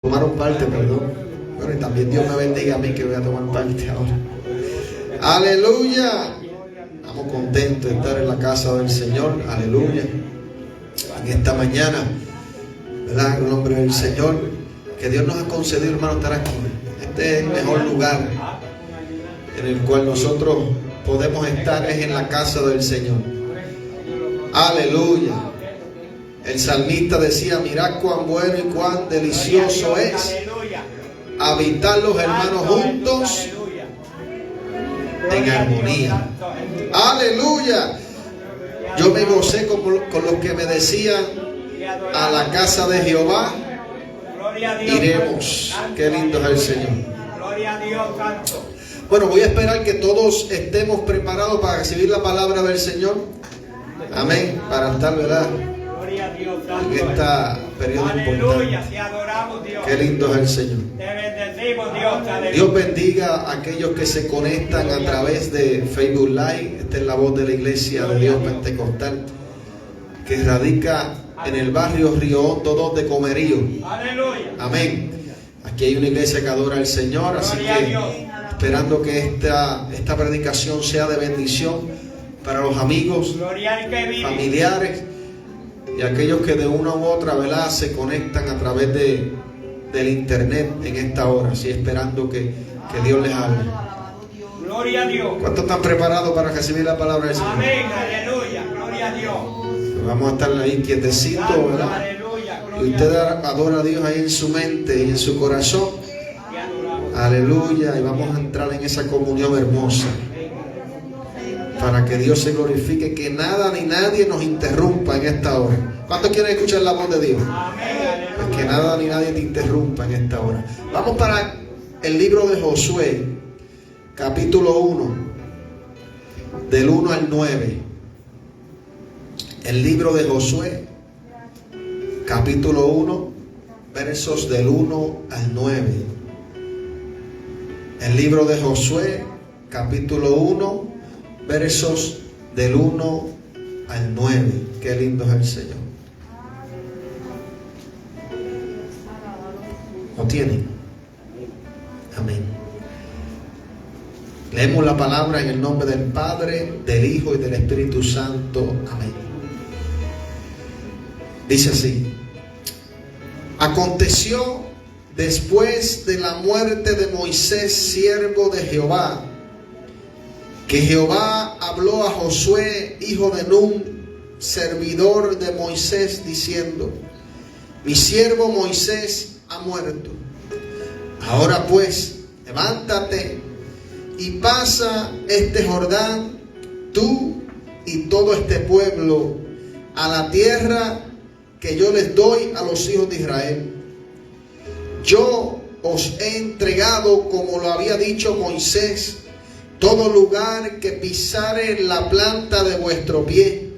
Tomaron parte, perdón. Bueno, y también Dios me bendiga a mí que voy a tomar parte ahora. Aleluya. Estamos contentos de estar en la casa del Señor. Aleluya. En esta mañana, ¿verdad? En el nombre del Señor, que Dios nos ha concedido, hermano, estar aquí. Este es el mejor lugar en el cual nosotros podemos estar, es en la casa del Señor. Aleluya. El salmista decía: mirad cuán bueno y cuán delicioso es habitar los hermanos juntos en armonía. Aleluya. Yo me gocé con los que me decían: a la casa de Jehová iremos. Qué lindo es el Señor. Bueno, voy a esperar que todos estemos preparados para recibir la palabra del Señor. Amén. Para estar, ¿verdad?, en esta periodo importante. Qué lindo es el Señor. Dios bendiga a aquellos que se conectan a través de Facebook Live. Esta es la voz de la Iglesia de Dios Pentecostal, que radica en el barrio Río Hondo 2 de Comerío. Amén. Aquí hay una iglesia que adora al Señor, así que esperando que esta predicación sea de bendición para los amigos, familiares y aquellos que de una u otra, ¿verdad?, se conectan a través del internet en esta hora, así esperando que Dios les hable. Gloria a Dios. ¿Cuántos están preparados para recibir la palabra del Señor? Amén, aleluya, gloria a Dios. Vamos a estar ahí quietecitos, ¿verdad? Aleluya, Y usted adora a Dios ahí en su mente y en su corazón. Aleluya. Y vamos a entrar en esa comunión hermosa, para que Dios se glorifique, que nada ni nadie nos interrumpa en esta hora. ¿Cuántos quieren escuchar la voz de Dios? Pues que nada ni nadie te interrumpa en esta hora. Vamos para el libro de Josué, capítulo 1, del 1 al 9. El libro de Josué, capítulo 1, versos del 1 al 9. El libro de Josué, capítulo 1, versos del 1 al 9. Qué lindo es el Señor. ¿Lo tienen? Amén. Leemos la palabra en el nombre del Padre, del Hijo y del Espíritu Santo. Amén. Dice así: aconteció después de la muerte de Moisés, siervo de Jehová, que Jehová habló a Josué, hijo de Nun, servidor de Moisés, diciendo: mi siervo Moisés ha muerto. Ahora pues, levántate y pasa este Jordán, tú y todo este pueblo, a la tierra que yo les doy a los hijos de Israel. Yo os he entregado, como lo había dicho Moisés, todo lugar que pisare la planta de vuestro pie,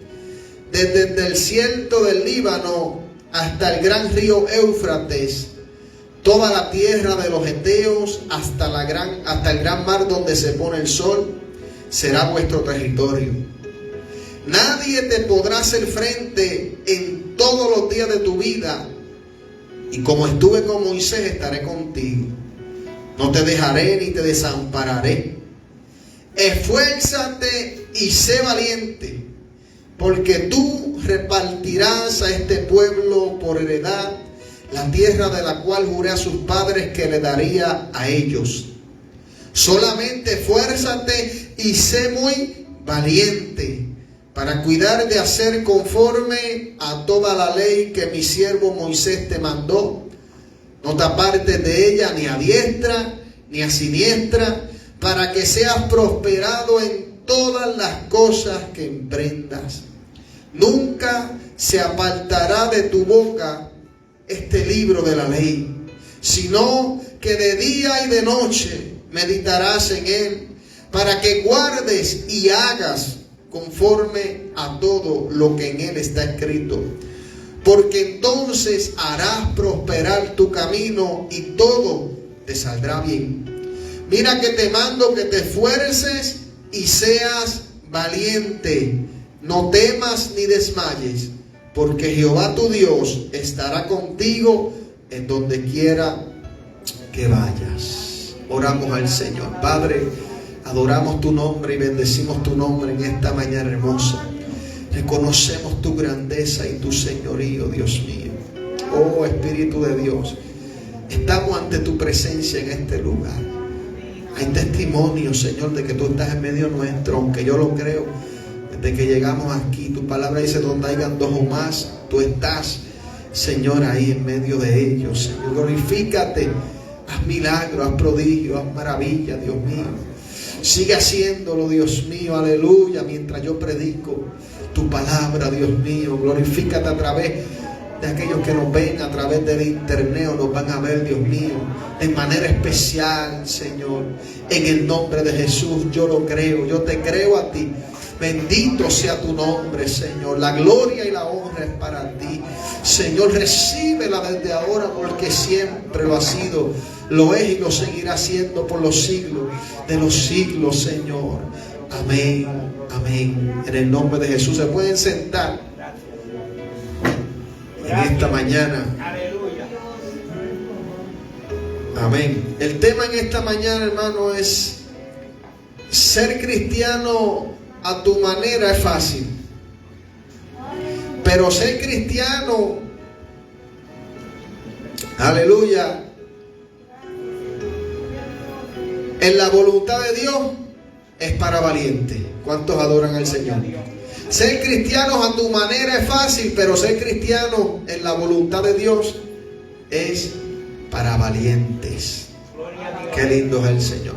desde el desierto del Líbano hasta el gran río Éufrates, toda la tierra de los heteos hasta el gran mar donde se pone el sol, será vuestro territorio. Nadie te podrá hacer frente en todos los días de tu vida, y como estuve con Moisés, estaré contigo. No te dejaré ni te desampararé. Esfuérzate y sé valiente, porque tú repartirás a este pueblo por heredad la tierra de la cual juré a sus padres que le daría a ellos. Solamente esfuérzate y sé muy valiente, para cuidar de hacer conforme a toda la ley que mi siervo Moisés te mandó. No te apartes de ella ni a diestra ni a siniestra, para que seas prosperado en todas las cosas que emprendas. Nunca se apartará de tu boca este libro de la ley, sino que de día y de noche meditarás en él, para que guardes y hagas conforme a todo lo que en él está escrito. Porque entonces harás prosperar tu camino y todo te saldrá bien. Mira que te mando que te esfuerces y seas valiente. No temas ni desmayes, porque Jehová tu Dios estará contigo en donde quiera que vayas. Oramos al Señor. Padre, adoramos tu nombre y bendecimos tu nombre en esta mañana hermosa. Reconocemos tu grandeza y tu señorío, Dios mío. Oh Espíritu de Dios, estamos ante tu presencia en este lugar. Hay testimonio, Señor, de que tú estás en medio nuestro, aunque yo lo creo. Desde que llegamos aquí, tu palabra dice: donde hayan dos o más, tú estás, Señor, ahí en medio de ellos. Señor, glorifícate, haz milagros, haz prodigios, haz maravillas, Dios mío. Sigue haciéndolo, Dios mío, aleluya, mientras yo predico tu palabra, Dios mío. Glorifícate a través de aquellos que nos ven a través del internet o nos van a ver, Dios mío, de manera especial, Señor. En el nombre de Jesús, yo lo creo, yo te creo a ti. Bendito sea tu nombre, Señor. La gloria y la honra es para ti, Señor. Recíbela desde ahora, porque siempre lo ha sido, lo es y lo seguirá siendo por los siglos de los siglos, Señor. Amén, amén. En el nombre de Jesús. Se pueden sentar en esta mañana. Aleluya. Amén. El tema en esta mañana, hermano, es: ser cristiano a tu manera es fácil, pero ser cristiano, aleluya, en la voluntad de Dios es para valientes. ¿Cuántos adoran al Señor? Ser cristianos a tu manera es fácil, pero ser cristiano en la voluntad de Dios es para valientes. Qué lindo es el Señor.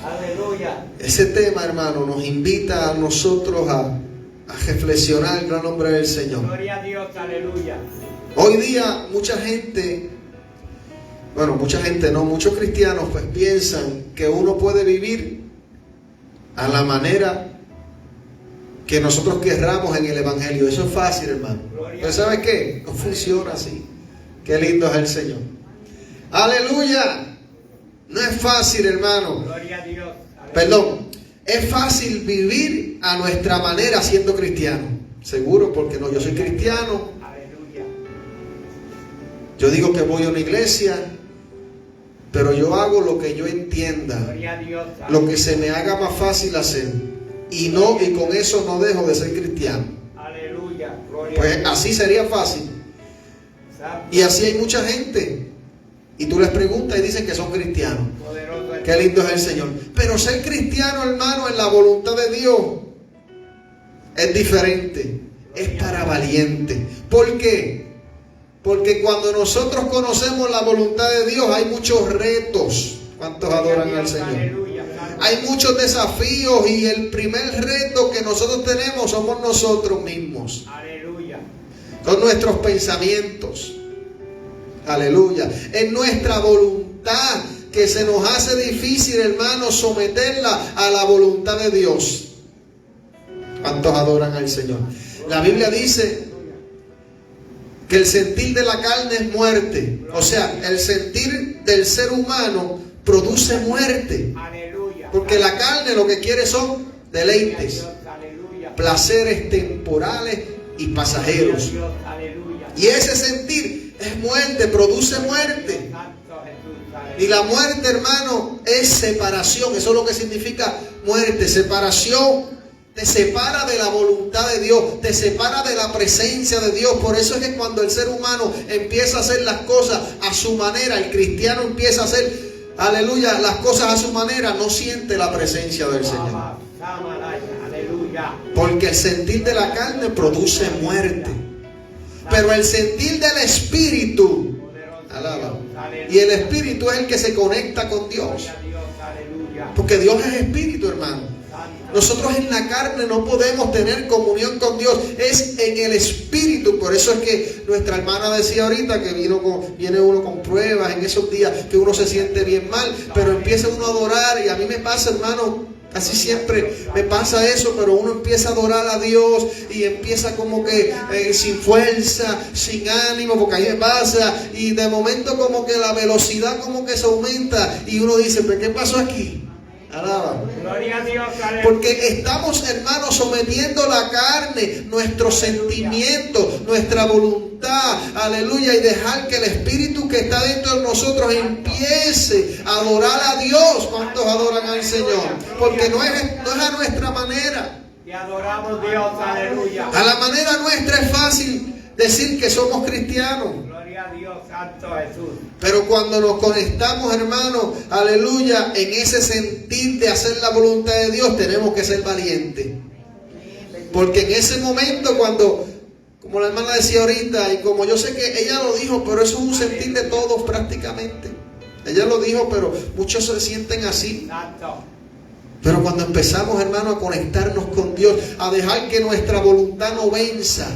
Aleluya. Ese tema, hermano, nos invita a nosotros a reflexionar en el nombre del Señor. Gloria a Dios, aleluya. Hoy día mucha gente, bueno, mucha gente no, muchos cristianos pues piensan que uno puede vivir a la manera que nosotros querramos en el Evangelio. Eso es fácil, hermano. Pero ¿sabe qué? No funciona así. Qué lindo es el Señor. Aleluya. No es fácil, hermano. Gloria a Dios. Perdón. Es fácil vivir a nuestra manera siendo cristiano. Seguro, porque no, yo soy cristiano. Aleluya. Yo digo que voy a una iglesia, pero yo hago lo que yo entienda, Gloria a Dios. lo que se me haga más fácil hacer. Y con eso no dejo de ser cristiano. Aleluya. Gloria Pues a Dios. así sería fácil. Y así hay mucha gente. Y tú les preguntas y dicen que son cristianos. Poderoso es Qué lindo es el Señor. Pero ser cristiano, hermano, en la voluntad de Dios es diferente. Es para valientes. ¿Por qué? Porque cuando nosotros conocemos la voluntad de Dios hay muchos retos. ¿Cuántos adoran al Señor? Aleluya. Hay muchos desafíos y el primer reto que nosotros tenemos somos nosotros mismos. Aleluya. Son nuestros pensamientos. Aleluya. Es nuestra voluntad que se nos hace difícil, hermano, someterla a la voluntad de Dios. ¿Cuántos adoran al Señor? La Biblia dice que el sentir de la carne es muerte. O sea, el sentir del ser humano produce muerte. Aleluya. Porque la carne lo que quiere son deleites, Aleluya. placeres temporales y pasajeros. Aleluya. Y ese sentir es muerte, produce muerte. Santo Jesús. Y la muerte, hermano, es separación. Eso es lo que significa muerte, separación. Te separa de la voluntad de Dios, te separa de la presencia de Dios. Por eso es que cuando el ser humano empieza a hacer las cosas a su manera, el cristiano empieza a hacer, aleluya, las cosas a su manera, no siente la presencia del Señor. Aleluya. Porque el sentir de la carne produce muerte. Pero el sentir del Espíritu, alaba. Y el Espíritu es el que se conecta con Dios. Porque Dios es Espíritu, hermano. Nosotros en la carne no podemos tener comunión con Dios. Es en el Espíritu. Por eso es que nuestra hermana decía ahorita que viene uno con pruebas en esos días que uno se siente bien mal. Pero empieza uno a adorar. Y a mí me pasa, hermano, casi siempre me pasa eso. Pero uno empieza a adorar a Dios y empieza como que sin fuerza, sin ánimo. Porque ahí me pasa. Y de momento como que la velocidad como que se aumenta. Y uno dice, ¿pero qué pasó aquí? Alaba. Gloria a Dios. Porque estamos, hermanos, sometiendo la carne, nuestros sentimientos, nuestra voluntad voluntad, aleluya, y dejar que el Espíritu que está dentro de nosotros empiece a adorar a Dios. ¿Cuántos adoran al Señor? Porque no es a nuestra manera. Te adoramos, Dios, aleluya. A la manera nuestra es fácil decir que somos cristianos. Gloria a Dios, Santo Jesús. Pero cuando nos conectamos, hermanos, aleluya, en ese sentir de hacer la voluntad de Dios, tenemos que ser valientes. Porque en ese momento cuando, como la hermana decía ahorita, y como yo sé que ella lo dijo, pero eso es un sentir de todos prácticamente. Ella lo dijo, pero muchos se sienten así. Santo. Pero cuando empezamos, hermanos, a conectarnos con Dios, a dejar que nuestra voluntad no venza,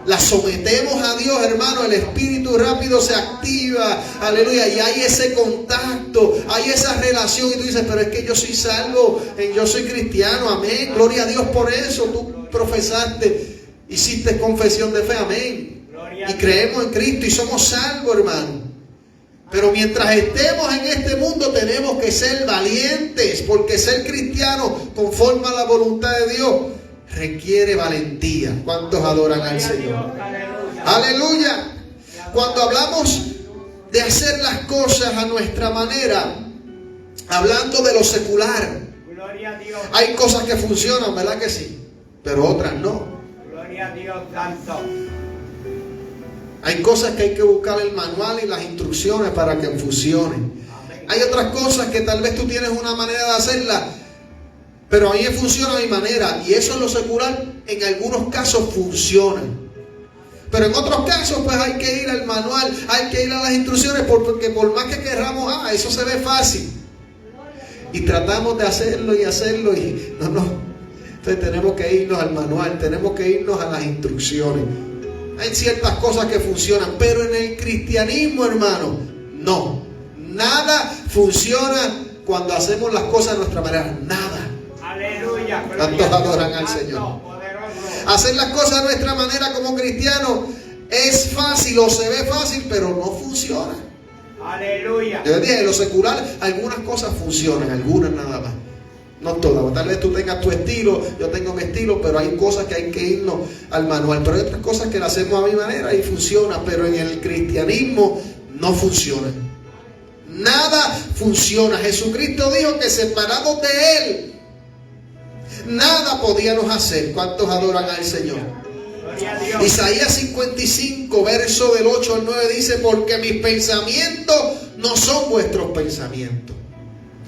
la sometemos a Dios, hermano, el Espíritu rápido se activa, aleluya, y hay ese contacto, hay esa relación, y tú dices, pero es que yo soy salvo, yo soy cristiano, amén, gloria a Dios por eso, tú profesaste, hiciste confesión de fe, amén, y creemos en Cristo y somos salvos, hermano. Pero mientras estemos en este mundo tenemos que ser valientes, porque ser cristiano conforme a la voluntad de Dios requiere valentía. ¿Cuántos adoran al Señor? Aleluya. Cuando hablamos de hacer las cosas a nuestra manera, hablando de lo secular, hay cosas que funcionan, ¿verdad que sí? Pero otras no. Gloria a Dios, Santo. Hay cosas que hay que buscar el manual y las instrucciones para que funcionen. Hay otras cosas que tal vez tú tienes una manera de hacerla, pero a mí me funciona a mi manera. Y eso en lo secular en algunos casos funciona. Pero en otros casos pues hay que ir al manual, hay que ir a las instrucciones, porque por más que querramos, eso se ve fácil. Y tratamos de hacerlo y no. Entonces tenemos que irnos al manual, tenemos que irnos a las instrucciones. Hay ciertas cosas que funcionan, pero en el cristianismo, hermano, no. Nada funciona cuando hacemos las cosas de nuestra manera. Nada. Aleluya. ¿Cuántos adoran al Señor? Hacer las cosas de nuestra manera como cristianos es fácil o se ve fácil, pero no funciona. Aleluya. Yo les dije, en lo secular algunas cosas funcionan, algunas nada más. No todas, tal vez tú tengas tu estilo, yo tengo mi estilo, pero hay cosas que hay que irnos al manual. Pero hay otras cosas que las hacemos a mi manera y funciona, pero en el cristianismo no funciona. Nada funciona. Jesucristo dijo que separados de Él, nada podíamos hacer. ¿Cuántos adoran al Señor? Isaías 55, verso del 8 al 9 dice, porque mis pensamientos no son vuestros pensamientos.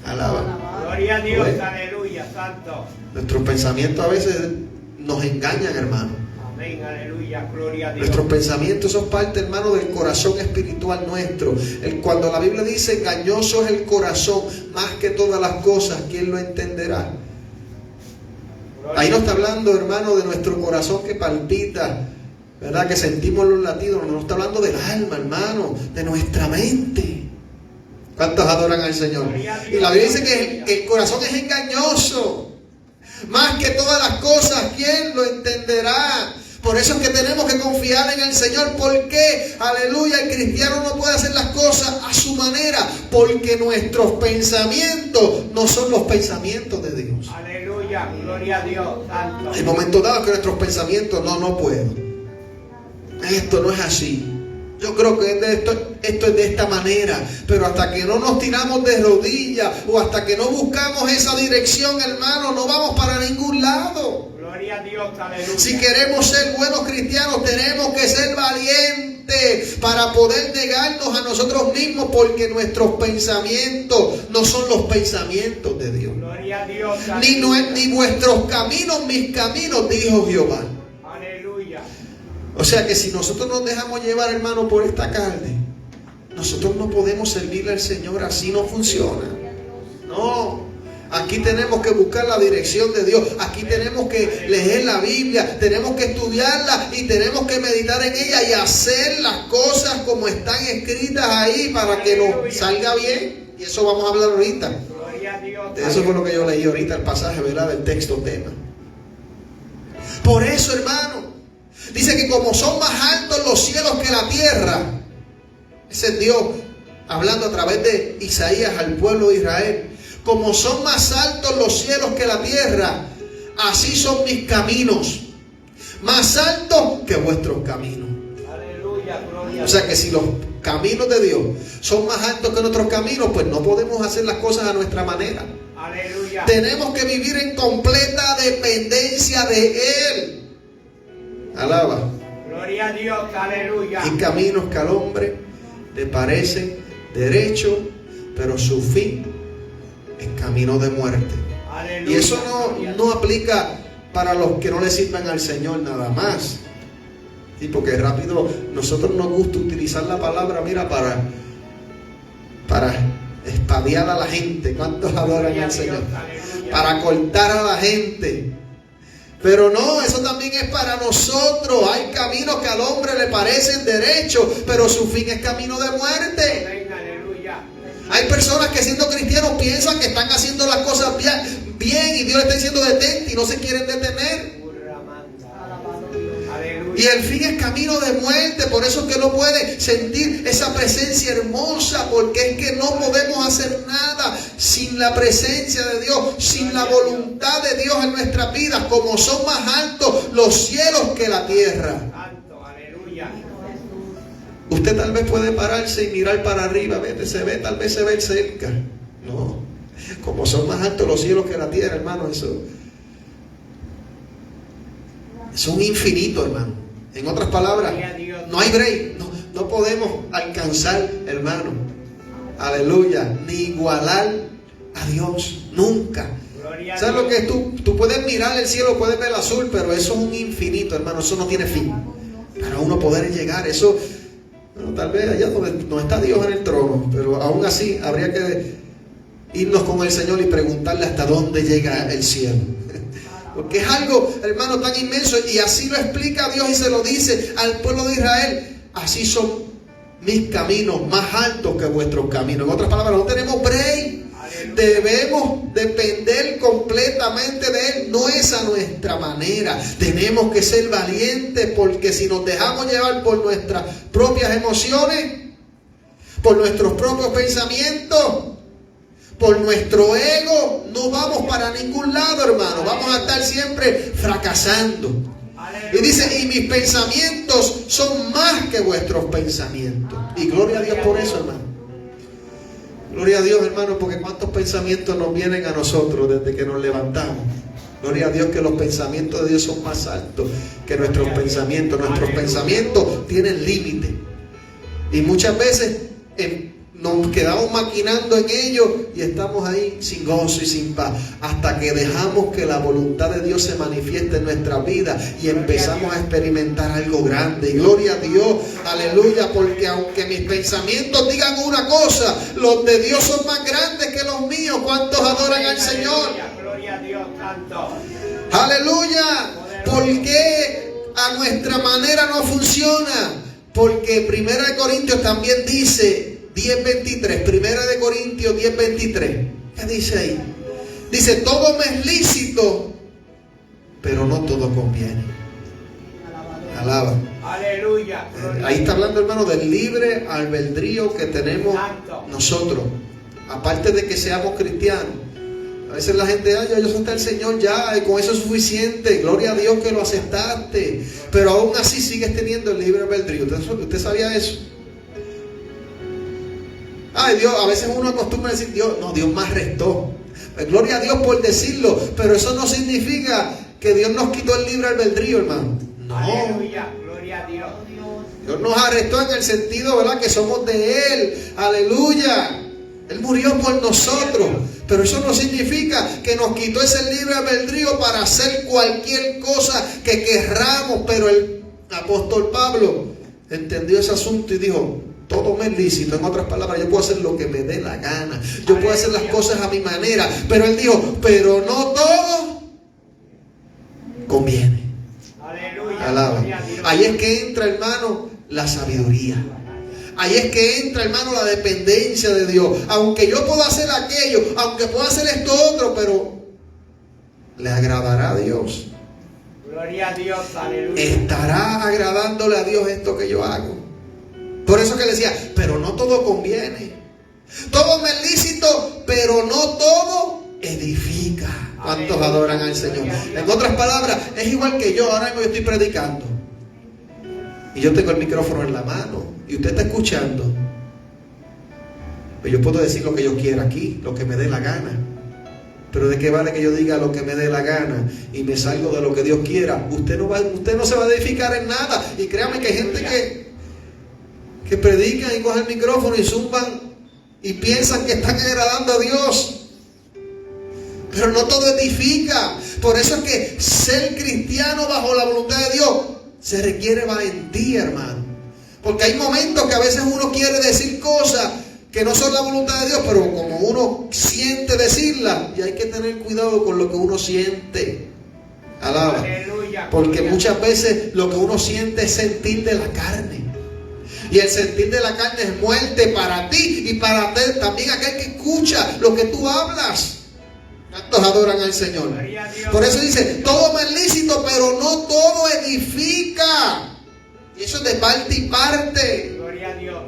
Alaba. Gloria a Dios, aleluya, Santo. Nuestros pensamientos a veces nos engañan, hermano. Amén, aleluya, gloria a Dios. Nuestros pensamientos son parte, hermano, del corazón espiritual nuestro. Cuando la Biblia dice engañoso es el corazón, más que todas las cosas, ¿quién lo entenderá? Ahí no está hablando, hermano, de nuestro corazón que palpita, ¿verdad? Que sentimos los latidos. No está hablando del alma, hermano, de nuestra mente. ¿Cuántos adoran al Señor? Y la Biblia dice que el corazón es engañoso. Más que todas las cosas, ¿quién lo entenderá? Por eso es que tenemos que confiar en el Señor. ¿Por qué? Aleluya, el cristiano no puede hacer las cosas a su manera, porque nuestros pensamientos no son los pensamientos de Dios. Aleluya, gloria a Dios, Santo. Hay momentos dados que nuestros pensamientos, no puedo. Esto no es así. Yo creo que esto es de esta manera, pero hasta que no nos tiramos de rodillas o hasta que no buscamos esa dirección, hermano, no vamos para ningún lado. Gloria a Dios, aleluya. Si queremos ser buenos cristianos, tenemos que ser valientes para poder negarnos a nosotros mismos, porque nuestros pensamientos no son los pensamientos de Dios. Gloria a Dios, Ni vuestros caminos, mis caminos, dijo Jehová. O sea que si nosotros nos dejamos llevar, hermano, por esta carne, nosotros no podemos servirle al Señor. Así no funciona. No. Aquí tenemos que buscar la dirección de Dios. Aquí tenemos que leer la Biblia. Tenemos que estudiarla y tenemos que meditar en ella y hacer las cosas como están escritas ahí para que nos salga bien. Y eso vamos a hablar ahorita. Eso fue lo que yo leí ahorita, el pasaje, ¿verdad? Del texto tema. Por eso, hermano, dice que como son más altos los cielos que la tierra, ese es Dios hablando a través de Isaías al pueblo de Israel. Como son más altos los cielos que la tierra, así son mis caminos, más altos que vuestros caminos. O sea que si los caminos de Dios son más altos que nuestros caminos, pues no podemos hacer las cosas a nuestra manera. Aleluya. Tenemos que vivir en completa dependencia de Él. Alaba. Gloria a Dios. Aleluya. Hay caminos que al hombre le parecen derechos, pero su fin es camino de muerte. Aleluya. Y eso no aplica para los que no le sirven al Señor nada más. Sí, porque rápido nosotros nos gusta utilizar la palabra, mira, para espadear a la gente. ¿Cuántos adoran al Señor? Para cortar a la gente. Pero no, eso también es para nosotros. Hay caminos que al hombre le parecen derechos, pero su fin es camino de muerte. Amén, aleluya. Hay personas que siendo cristianos piensan que están haciendo las cosas bien y Dios le está diciendo detente y no se quieren detener. Y el fin es camino de muerte. Por eso es que no puede sentir esa presencia hermosa, porque es que no podemos hacer nada sin la presencia de Dios, sin la voluntad de Dios en nuestras vidas, como son más altos los cielos que la tierra. Santo, aleluya. Usted tal vez puede pararse y mirar para arriba, tal vez se ve cerca. No, como son más altos los cielos que la tierra, hermano, eso es un infinito, hermano. En otras palabras, no hay break, no podemos alcanzar, hermano, aleluya, ni igualar a Dios, nunca. ¿Sabes lo que es? Tú puedes mirar el cielo, puedes ver el azul, pero eso es un infinito, hermano, eso no tiene fin. Para uno poder llegar, eso, bueno, tal vez allá donde no está Dios en el trono, pero aún así habría que irnos con el Señor y preguntarle hasta dónde llega el cielo. Porque es algo, hermano, tan inmenso. Y así lo explica Dios y se lo dice al pueblo de Israel. Así son mis caminos más altos que vuestros caminos. En otras palabras, no tenemos break. Debemos depender completamente de Él. No es a nuestra manera. Tenemos que ser valientes, porque si nos dejamos llevar por nuestras propias emociones, por nuestros propios pensamientos, por nuestro ego, no vamos para ningún lado, hermano. Vamos a estar siempre fracasando. Y dice, y mis pensamientos son más que vuestros pensamientos. Y gloria a Dios por eso, hermano. Gloria a Dios, hermano, porque cuántos pensamientos nos vienen a nosotros desde que nos levantamos. Gloria a Dios que los pensamientos de Dios son más altos que nuestros pensamientos. Nuestros pensamientos tienen límite. Y muchas veces nos quedamos maquinando en ello y estamos ahí sin gozo y sin paz, hasta que dejamos que la voluntad de Dios se manifieste en nuestra vida y empezamos a experimentar algo grande. Y gloria a Dios, aleluya, porque aunque mis pensamientos digan una cosa, los de Dios son más grandes que los míos. ¿Cuántos adoran al Señor? Gloria a Dios, santo. Aleluya. ¿Por qué a nuestra manera no funciona? Porque 1 Corintios también dice 10:23, 1 Corintios 10:23. ¿Qué dice ahí? Dice, todo me es lícito, pero no todo conviene. Alaba. Aleluya. Ahí está hablando, hermano, del libre albedrío que tenemos nosotros. Aparte de que seamos cristianos. A veces la gente, ya yo acepté al Señor ya, y con eso es suficiente. Gloria a Dios que lo aceptaste. Pero aún así sigues teniendo el libre albedrío. ¿Usted sabía eso? Ay, Dios, a veces uno acostumbra a decir, Dios me arrestó. Pues, gloria a Dios por decirlo, pero eso no significa que Dios nos quitó el libre albedrío, hermano. No. Aleluya, gloria a Dios. Dios nos arrestó en el sentido, ¿verdad?, que somos de Él. Aleluya. Él murió por nosotros. Pero eso no significa que nos quitó ese libre albedrío para hacer cualquier cosa que querramos. Pero el apóstol Pablo entendió ese asunto y dijo, todo me es lícito. En otras palabras, yo puedo hacer lo que me dé la gana. Yo puedo hacer las cosas a mi manera. Pero él dijo, pero no todo conviene. Aleluya. Alaba. Ahí es que entra, hermano, la sabiduría. Ahí es que entra, hermano, la dependencia de Dios. Aunque yo pueda hacer aquello, aunque pueda hacer esto otro, pero ¿le agradará a Dios? Gloria a Dios, aleluya. ¿Estará agradándole a Dios esto que yo hago? Por eso que le decía, pero no todo conviene. Todo me es lícito, pero no todo edifica. ¿Cuántos adoran al Señor? En otras palabras, es igual que yo, ahora mismo yo estoy predicando. y yo tengo el micrófono en la mano y usted está escuchando, pues yo puedo decir lo que yo quiera aquí, lo que me dé la gana. Pero ¿de qué vale que yo diga lo que me dé la gana y me salgo de lo que Dios quiera? Usted no se va a edificar en nada. Y créame que hay gente que predican y cogen el micrófono y zumban y piensan que están agradando a Dios. Pero no todo edifica. Por eso es que ser cristiano bajo la voluntad de Dios se requiere valentía, hermano. Porque hay momentos que a veces uno quiere decir cosas que no son la voluntad de Dios, pero como uno siente decirla, y hay que tener cuidado con lo que uno siente. Alaba. Aleluya. Porque muchas veces lo que uno siente es sentir de la carne. Y el sentir de la carne es muerte para ti y para también aquel que escucha lo que tú hablas. ¿Cuántos adoran al Señor? Por eso dice, todo me es lícito, pero no todo edifica. Y eso es de parte y parte. Gloria a Dios.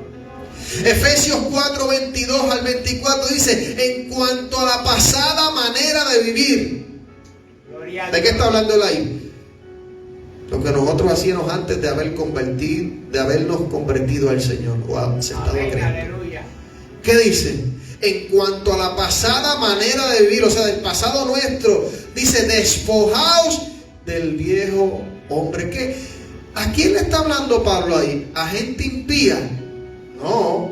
Efesios 4, 22 al 24 dice, en cuanto a la pasada manera de vivir. Gloria a ¿De qué Dios. está hablando él ahí? Lo que nosotros hacíamos antes de habernos convertido al Señor o aceptado a Amén, Cristo. aleluya. ¿Qué dice? En cuanto a la pasada manera de vivir, o sea, del pasado nuestro, dice, despojaos del viejo hombre. ¿Qué? ¿A quién le está hablando Pablo ahí? ¿A gente impía? No.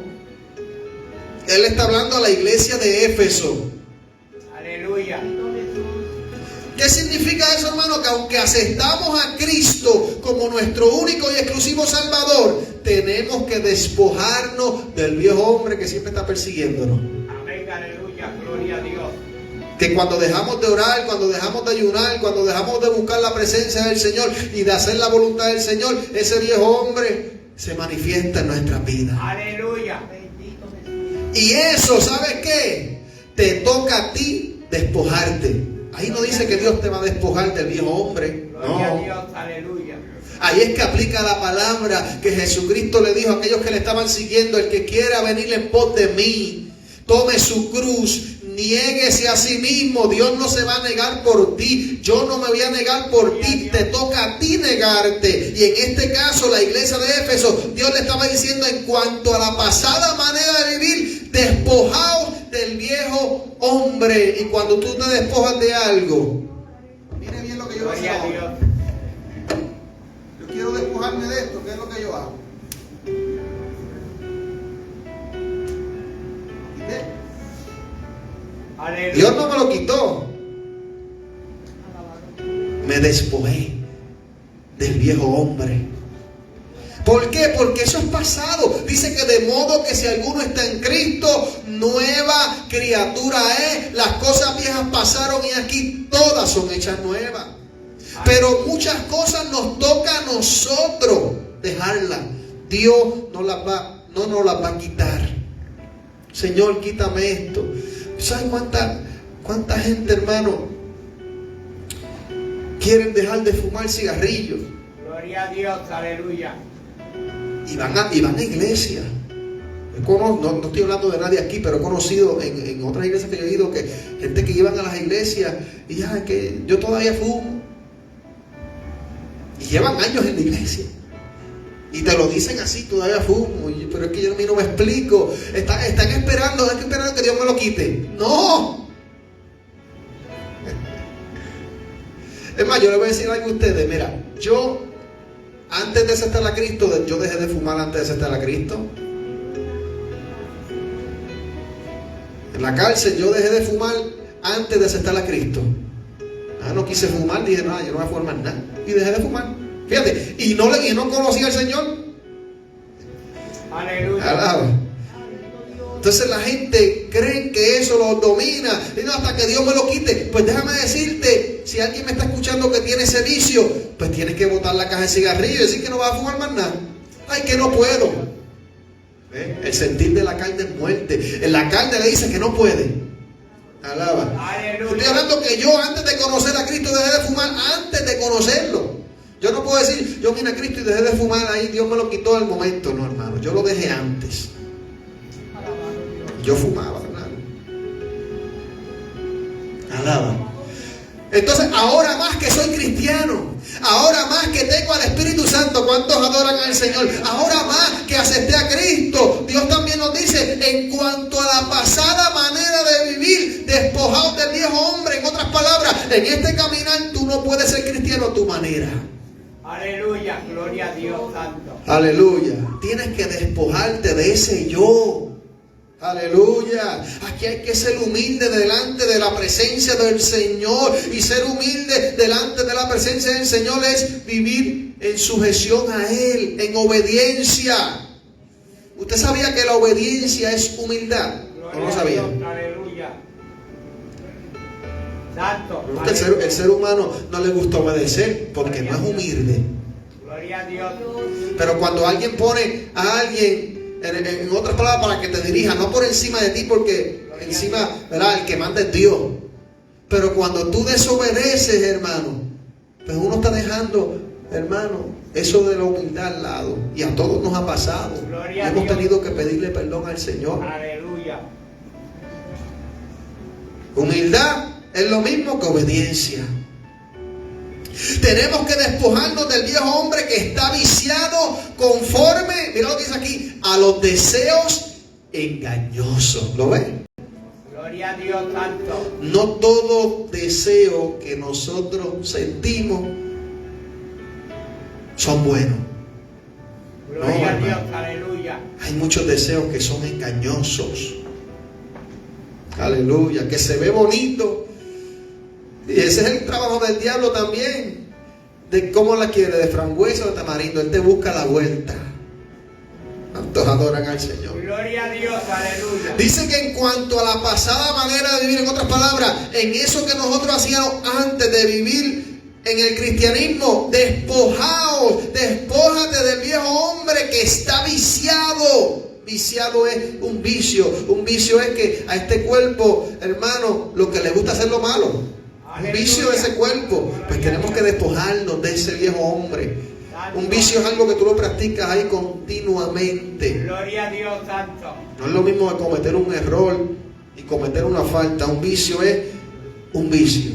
Él está hablando a la iglesia de Éfeso. Aleluya. ¿Qué significa eso, hermano? Que aunque aceptamos a Cristo como nuestro único y exclusivo Salvador, tenemos que despojarnos del viejo hombre que siempre está persiguiéndonos. Amén, aleluya. Gloria a Dios. Que cuando dejamos de orar, cuando dejamos de ayunar, cuando dejamos de buscar la presencia del Señor y de hacer la voluntad del Señor, ese viejo hombre se manifiesta en nuestra vida. Aleluya. Y eso, ¿sabes qué? Te toca a ti despojarte. Ahí no dice que Dios te va a despojar del viejo hombre. Gloria a No. Dios. Aleluya. Ahí es que aplica la palabra que Jesucristo le dijo a aquellos que le estaban siguiendo: el que quiera venir en pos de mí, tome su cruz, niéguese a sí mismo. Dios no se va a negar por ti. Yo no me voy a negar por ti. Te toca a ti negarte. Y en este caso, la iglesia de Éfeso, Dios le estaba diciendo, en cuanto a la pasada manera de vivir, despojaos del viejo hombre. Y cuando tú te despojas de algo, mire bien lo que yo voy a hacer Gloria a Dios. ahora. Yo quiero despojarme de esto. ¿Qué es lo que yo hago? Aleluya. Dios no me lo quitó. Me despojé del viejo hombre. ¿Por qué? Porque eso es pasado. Dice que de modo que si alguno está en Cristo, nueva criatura es. Las cosas viejas pasaron y aquí todas son hechas nuevas. Pero muchas cosas nos toca a nosotros dejarlas. Dios no nos las va a quitar. Señor, quítame esto. ¿Sabes cuánta gente, hermano, quieren dejar de fumar cigarrillos? Gloria a Dios. Aleluya. Y van a iglesia. No estoy hablando de nadie aquí, pero he conocido en otras iglesias que yo he ido, que gente que iban a las iglesias y ya, que yo todavía fumo. Y llevan años en la iglesia. Y te lo dicen así, todavía fumo. Pero es que yo no me explico. Están esperando que Dios me lo quite. ¡No! Es más, yo le voy a decir algo a ustedes. Mira, yo antes de aceptar a Cristo, yo dejé de fumar antes de aceptar a Cristo. En la cárcel yo dejé de fumar antes de aceptar a Cristo. No quise fumar, dije, no, yo no voy a fumar nada. Y dejé de fumar. Fíjate, y no conocía al Señor. Aleluya. Alaba. Entonces la gente cree que eso lo domina. Y no, hasta que Dios me lo quite. Pues déjame decirte, si alguien me está escuchando que tiene ese vicio, pues tienes que botar la caja de cigarrillos y decir que no vas a fumar más nada. Ay, que no puedo. El sentir de la carne es muerte. En la carne le dice que no puede. Alaba. Aleluya. Estoy hablando que yo antes de conocer a Cristo dejé de fumar antes de conocerlo. Yo no puedo decir, yo vine a Cristo y dejé de fumar ahí, Dios me lo quitó al momento. No, hermano, yo lo dejé antes. Yo fumaba, hermano. Alaba. Entonces, ahora más que soy cristiano, ahora más que tengo al Espíritu Santo Santo. ¿Cuántos adoran al Señor? Ahora más que acepté a Cristo, Dios también nos dice, en cuanto a la pasada manera de vivir, despojados del viejo hombre. En otras palabras, en este caminar tú no puedes ser cristiano a tu manera. Aleluya, gloria a Dios santo. Aleluya. Tienes que despojarte de ese yo. Aleluya. Aquí hay que ser humilde delante de la presencia del Señor. Y ser humilde delante de la presencia del Señor es vivir en sujeción a Él, en obediencia. ¿Usted sabía que la obediencia es humildad? ¿O no sabía? Aleluya. Santo. El ser humano no le gusta obedecer porque no es humilde. Gloria a Dios. Pero cuando alguien pone a alguien, en otras palabras, para que te dirija, no por encima de ti, porque encima, ¿verdad?, el que manda es Dios. Pero cuando tú desobedeces, hermano, pues uno está dejando, hermano, eso de la humildad al lado. Y a todos nos ha pasado. Hemos tenido que pedirle perdón al Señor. Aleluya. Humildad es lo mismo que obediencia. Tenemos que despojarnos del viejo hombre que está viciado conforme, mira lo que dice aquí, a los deseos engañosos. ¿Lo ven? Gloria a Dios santo. No todo deseo que nosotros sentimos son buenos. Gloria a No, Dios, hermano. aleluya. Hay muchos deseos que son engañosos. Aleluya, que se ve bonito. Y ese es el trabajo del diablo también. De cómo la quiere, de frambuesa o de tamarindo. Él te busca la vuelta. ¿Cuántos adoran al Señor? Gloria a Dios, aleluya. Dice que en cuanto a la pasada manera de vivir, en otras palabras, en eso que nosotros hacíamos antes de vivir en el cristianismo, despojaos, despójate del viejo hombre que está viciado. Viciado es un vicio. Un vicio es que a este cuerpo, hermano, lo que le gusta hacer lo malo. Un vicio de ese cuerpo. Pues tenemos que despojarnos de ese viejo hombre. Un vicio es algo que tú lo practicas ahí continuamente. Gloria a Dios santo. No es lo mismo de cometer un error y cometer una falta. Un vicio es un vicio.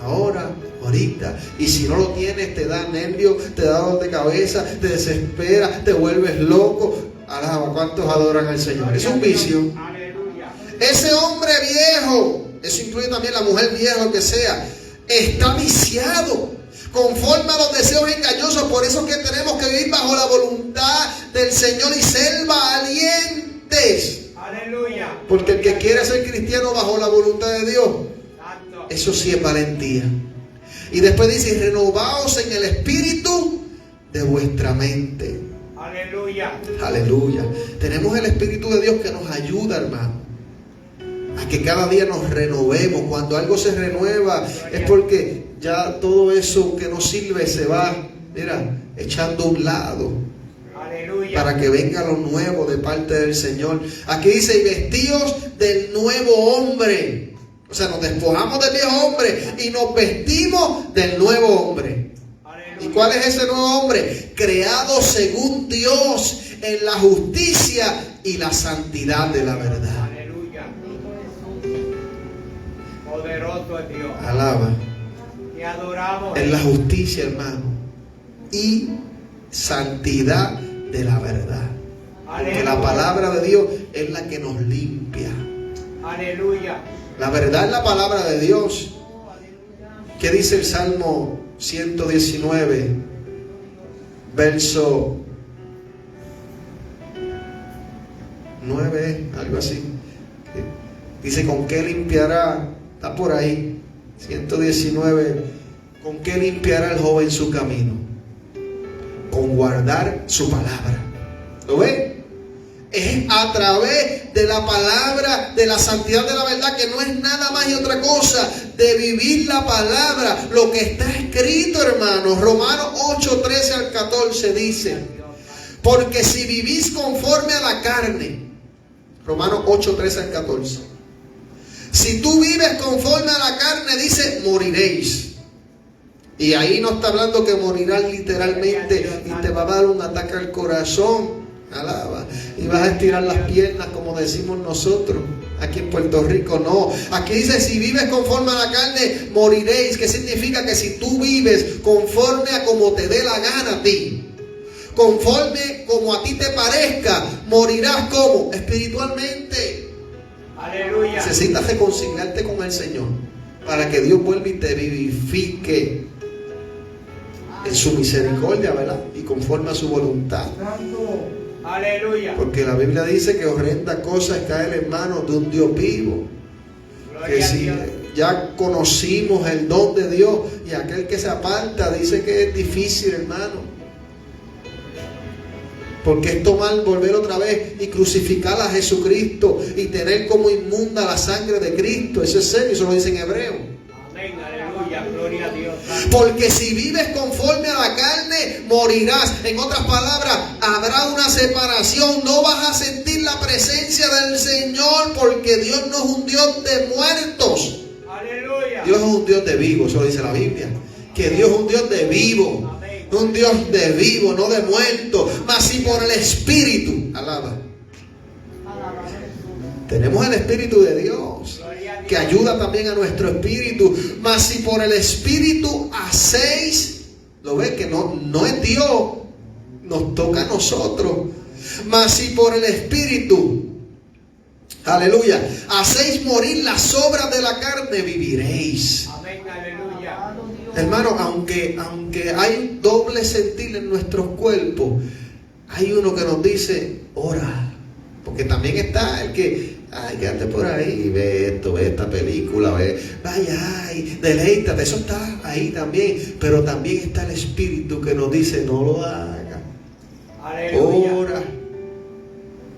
Ahora, ahorita. Y si no lo tienes, te da nervios, te da dolor de cabeza, te desespera, te vuelves loco. Alaba, ¿cuántos adoran al Señor? Es un vicio. Aleluya. Ese hombre viejo, eso incluye también la mujer vieja, lo que sea, está viciado conforme a los deseos engañosos. Por eso es que tenemos que vivir bajo la voluntad del Señor y ser valientes. Aleluya. Porque el que quiere ser cristiano bajo la voluntad de Dios, Santo. eso sí es valentía. Y después dice, renovaos en el espíritu de vuestra mente. Aleluya. Aleluya. Tenemos el Espíritu de Dios que nos ayuda, hermano, a que cada día nos renovemos. Cuando algo se renueva es porque ya todo eso que nos sirve se va, mira, echando a un lado, Aleluya. para que venga lo nuevo de parte del Señor. Aquí dice, y vestíos del nuevo hombre. O sea, nos despojamos del viejo hombre y nos vestimos del nuevo hombre. ¿Y cuál es ese nuevo hombre? Creado según Dios en la justicia y la santidad de la verdad. Aleluya. Poderoso es Dios. Alaba. Te adoramos. En la justicia, hermano, y santidad de la verdad. Porque la palabra de Dios es la que nos limpia. Aleluya. La verdad es la palabra de Dios. ¿Qué dice el Salmo 119, verso 9, algo así? Dice, ¿con qué limpiará? Está por ahí, 119. ¿Con qué limpiará el joven su camino? Con guardar su palabra. ¿Lo ven? Es a través de la palabra, de la santidad de la verdad, que no es nada más y otra cosa, de vivir la palabra, lo que está escrito, hermanos. Romanos 8, 13 al 14 dice, porque si vivís conforme a la carne, Romanos 8, 13 al 14, si tú vives conforme a la carne, dice, moriréis. Y ahí no está hablando que morirás literalmente y te va a dar un ataque al corazón. Alaba. Y vas a estirar las piernas, como decimos nosotros aquí en Puerto Rico. No, aquí dice, si vives conforme a la carne, moriréis. ¿Qué significa? Que si tú vives conforme a como te dé la gana a ti, conforme como a ti te parezca. Morirás como espiritualmente. Aleluya. Necesitas reconciliarte con el Señor para que Dios vuelva y te vivifique en su misericordia, ¿verdad? Y conforme a su voluntad. Aleluya. Porque la Biblia dice que horrenda cosa es caer en manos de un Dios vivo. Que Gloria a si Dios. ya conocimos el don de Dios y aquel que se aparta, dice que es difícil, hermano. Porque es tomar, volver otra vez y crucificar a Jesucristo y tener como inmunda la sangre de Cristo. Eso es serio, eso lo dice en Hebreo. Amén. Aleluya. Gloria a Dios. Porque si vives conforme a la carne, morirás. En otras palabras, habrá una separación. No vas a sentir la presencia del Señor, porque Dios no es un Dios de muertos. Aleluya. Dios es un Dios de vivos, eso lo dice la Biblia. Que Dios es un Dios de vivo. Un Dios de vivo, no de muerto. Mas si por el Espíritu, alaba. Tenemos el Espíritu de Dios, que ayuda también a nuestro espíritu. Mas si por el Espíritu hacéis, lo ves que no es Dios, nos toca a nosotros. Mas si por el Espíritu, aleluya, hacéis morir las obras de la carne, viviréis. Amén. Aleluya. Hermano, aunque hay doble sentir en nuestros cuerpos, hay uno que nos dice, ora. Porque también está el que, ay, quédate por ahí, ve esto, ve esta película, vaya, ay, deleítate. Eso está ahí también. Pero también está el Espíritu que nos dice, no lo hagas. Aleluya. Ora,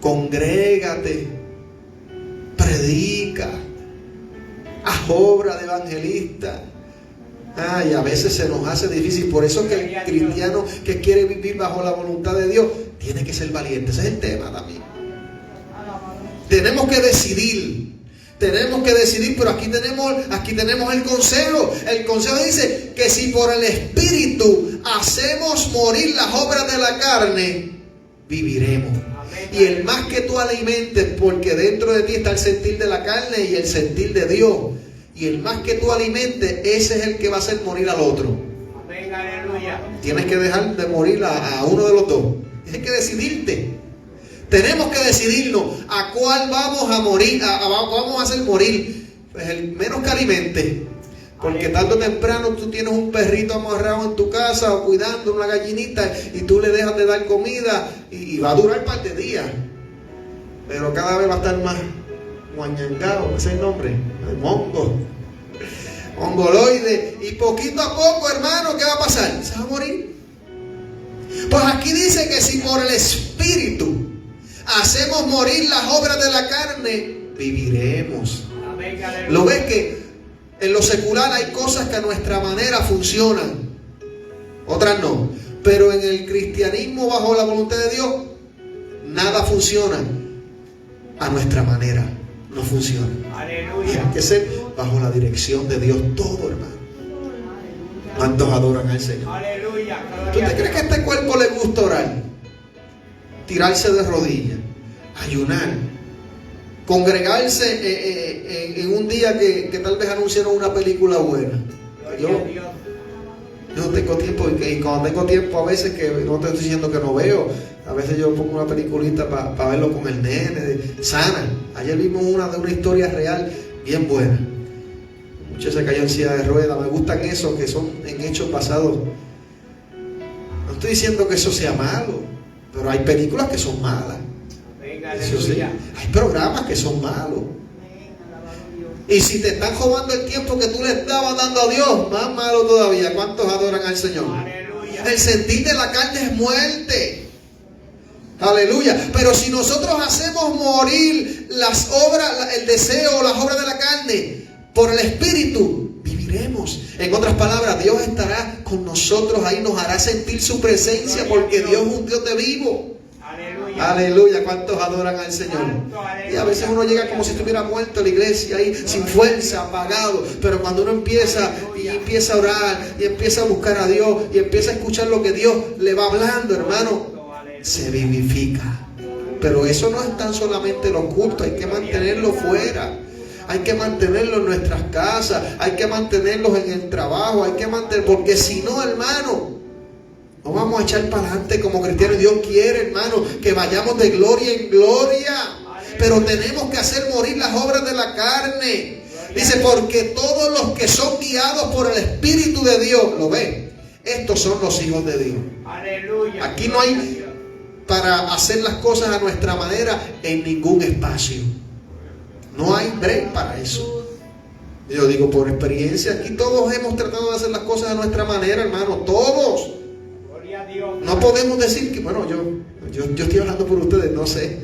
congrégate, predica, haz obra de evangelista. Y a veces se nos hace difícil. Por eso que el cristiano que quiere vivir bajo la voluntad de Dios tiene que ser valiente. Ese es el tema también. Tenemos que decidir. Pero aquí tenemos el consejo. El consejo dice que si por el Espíritu hacemos morir las obras de la carne, viviremos. Y el más que tú alimentes, porque dentro de ti está el sentir de la carne y el sentir de Dios. Y el más que tú alimentes, ese es el que va a hacer morir al otro. Amén. Aleluya. Tienes que dejar de morir a uno de los dos. Tienes que decidirte. Tenemos que decidirnos a cuál vamos a morir, vamos a hacer morir. Pues el menos que alimente. Porque tarde o temprano tú tienes un perrito amarrado en tu casa o cuidando una gallinita y tú le dejas de dar comida y va a durar un par de días. Pero cada vez va a estar más guañangado, ese es el nombre, el mongoloide, y poquito a poco, hermano, ¿qué va a pasar? Se va a morir. Pues aquí dice que si por el Espíritu hacemos morir las obras de la carne, viviremos. Amén. Aleluya. Lo ves que en lo secular hay cosas que a nuestra manera funcionan, otras no. Pero en el cristianismo bajo la voluntad de Dios, nada funciona a nuestra manera. No funciona. Aleluya. Hay que ser bajo la dirección de Dios todo, hermano. ¿Cuántos adoran al Señor? Aleluya. ¿Tú te crees que a este cuerpo le gusta orar? Tirarse de rodillas, ayunar, congregarse en un día que tal vez anunciaron una película buena. Gloria a Dios. Yo no tengo tiempo, y cuando tengo tiempo a veces, que no te estoy diciendo que no veo, a veces yo pongo una peliculita para verlo con el nene, sana. Ayer vimos una de una historia real bien buena. Muchos se cayó en silla de ruedas. Me gustan esos que son en hechos pasados. No estoy diciendo que eso sea malo, pero hay películas que son malas. Amén. Eso sí, Aleluya. hay programas que son malos. Y si te están robando el tiempo que tú le estabas dando a Dios, más malo todavía. ¿Cuántos adoran al Señor? Aleluya. El sentir de la carne es muerte. Aleluya. Pero si nosotros hacemos morir las obras, el deseo, las obras de la carne por el Espíritu, viviremos. En otras palabras, Dios estará con nosotros ahí, nos hará sentir su presencia, porque Dios es un Dios de vivo. Aleluya. Aleluya. ¿Cuántos adoran al Señor? Y a veces uno llega como si estuviera muerto a la iglesia ahí, sin fuerza, apagado. Pero cuando uno empieza a orar y empieza a buscar a Dios y empieza a escuchar lo que Dios le va hablando, hermano, se vivifica. Pero eso no es tan solamente los cultos, hay que mantenerlo fuera. Hay que mantenerlo en nuestras casas, hay que mantenerlos en el trabajo, hay que mantener, porque si no, hermano, No vamos a echar para adelante como cristianos. Dios quiere, hermano, que vayamos de gloria en gloria. Pero tenemos que hacer morir las obras de la carne. Dice, porque todos los que son guiados por el Espíritu de Dios, ¿lo ven? Estos son los hijos de Dios. Aleluya. Aquí no hay para hacer las cosas a nuestra manera en ningún espacio. No hay break para eso. Yo digo por experiencia, aquí todos hemos tratado de hacer las cosas a nuestra manera, hermano, todos. Gloria a Dios. No podemos decir que, bueno, yo estoy hablando por ustedes, no sé,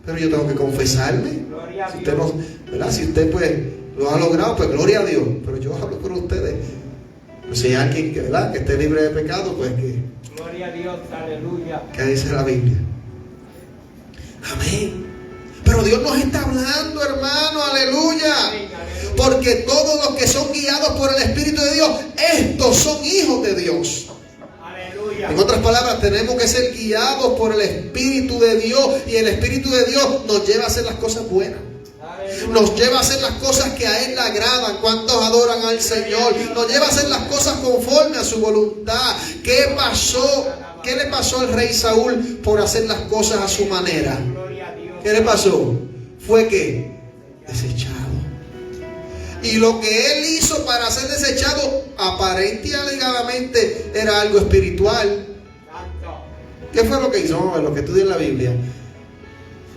pero yo tengo que confesarme. Gloria a Si Dios. usted, ¿verdad? Si usted pues lo ha logrado, pues gloria a Dios. Pero yo hablo por ustedes. Si hay alguien que, ¿verdad?, que esté libre de pecado, pues Gloria a Dios. Aleluya. que dice la Biblia. Amén. Pero Dios nos está hablando, hermano, aleluya. Amén, aleluya. Porque todos los que son guiados por el Espíritu de Dios, estos son hijos de Dios. Aleluya. En otras palabras, tenemos que ser guiados por el Espíritu de Dios. Y el Espíritu de Dios nos lleva a hacer las cosas buenas. Aleluya. Nos lleva a hacer las cosas que a Él le agradan. ¿Cuántos adoran al Señor? Nos lleva a hacer las cosas conforme a su voluntad. ¿Qué pasó? ¿Qué le pasó al rey Saúl por hacer las cosas a su manera? Gloria a Dios. ¿Qué le pasó? Fue que desechado. Y lo que él hizo para ser desechado, aparente y alegadamente, era algo espiritual. Santo. ¿Qué fue lo que hizo? Vamos a ver lo que estudia en la Biblia.